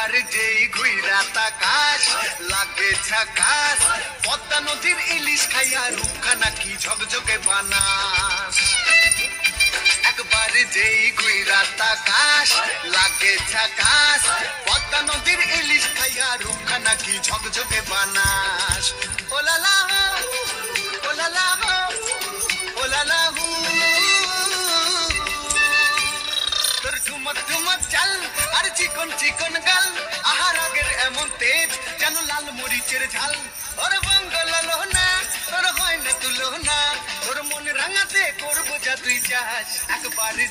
একবার যেই ঘুইরা তাকাস লাগে ঝাকাস, পদ্মা নদীর ইলিশ খাইয়া রূপখানা কি ঝকঝকে বানাস। একবার যেই ঘুইরা তাকাস লাগে ঝাকাস, পদ্মা নদীর ইলিশ খাইয়া রূপখানা কি ঝকঝকে বানাস। ওলালা ওলালা ওলালা হু, তোর ঝুমক ঝুমক চাল আর চিকন চিকন গাল, আহার আগের এমন তেজ যেন লাল মরিচের ঝাল। ওর বঙ্গলালো না তোর হয় না তুলো না, তোর মন রাঙাতে করবো যা তুই চাস। একবার যে